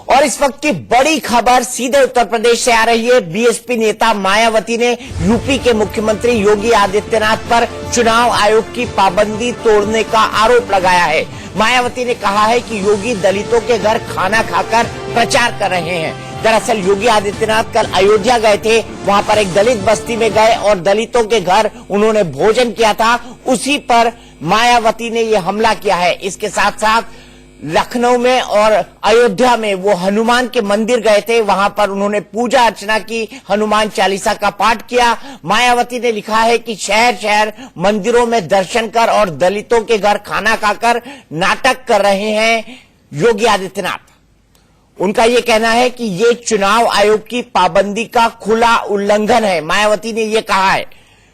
और इस वक्त की बड़ी खबर सीधे उत्तर प्रदेश से आ रही है। बीएसपी नेता मायावती ने यूपी के मुख्यमंत्री योगी आदित्यनाथ पर चुनाव आयोग की पाबंदी तोड़ने का आरोप लगाया है। मायावती ने कहा है कि योगी दलितों के घर खाना खाकर प्रचार कर रहे हैं। दरअसल योगी आदित्यनाथ कल अयोध्या गए थे, वहां पर एक दलित बस्ती में गए और दलितों के घर उन्होंने भोजन किया था। उसी पर मायावती ने यह हमला किया है। इसके साथ साथ लखनऊ में और अयोध्या में वो हनुमान के मंदिर गए थे, वहां पर उन्होंने पूजा अर्चना की, हनुमान चालीसा का पाठ किया। मायावती ने लिखा है कि शहर शहर मंदिरों में दर्शन कर और दलितों के घर खाना खाकर नाटक कर रहे हैं योगी आदित्यनाथ। उनका यह कहना है कि ये चुनाव आयोग की पाबंदी का खुला उल्लंघन है। मायावती ने यह कहा है।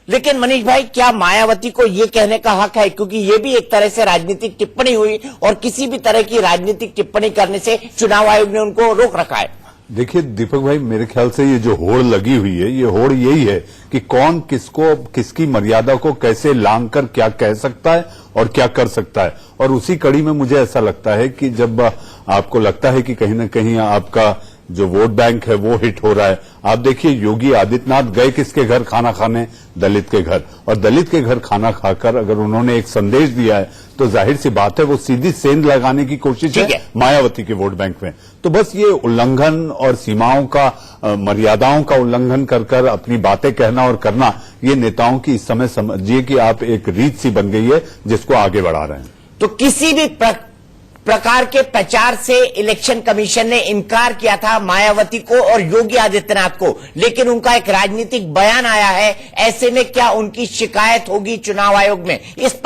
लेकिन मनीष भाई, क्या मायावती को यह कहने का हक है? क्योंकि यह भी एक तरह से राजनीतिक टिप्पणी हुई और किसी भी तरह की राजनीतिक टिप्पणी करने से चुनाव आयोग ने उनको रोक रखा है। देखिए दीपक भाई, मेरे ख्याल से ये जो होड़ लगी हुई है, ये होड़ यही है कि कौन किसको, किसकी मर्यादा को कैसे लांघ कर क्या कह सकता है और क्या कर सकता है। और उसी कड़ी में मुझे ऐसा लगता है कि जब आपको लगता है कि कहीं ना कहीं आपका जो वोट बैंक है वो हिट हो रहा है, आप देखिए योगी आदित्यनाथ गए किसके घर खाना खाने? दलित के घर। और दलित के घर खाना खाकर अगर उन्होंने एक संदेश दिया है तो जाहिर सी बात है वो सीधी सेंध लगाने की कोशिश है मायावती के वोट बैंक में। तो बस ये उल्लंघन और सीमाओं का, मर्यादाओं का उल्लंघन कर कर अपनी बातें कहना और करना, ये नेताओं की इस समय समझिए कि आप एक रीत सी बन गई है जिसको आगे बढ़ा रहे हैं। तो किसी भी प्रकार के प्रचार से इलेक्शन कमीशन ने इनकार किया था मायावती को और योगी आदित्यनाथ को, लेकिन उनका एक राजनीतिक बयान आया है। ऐसे में क्या उनकी शिकायत होगी चुनाव आयोग में? इस पर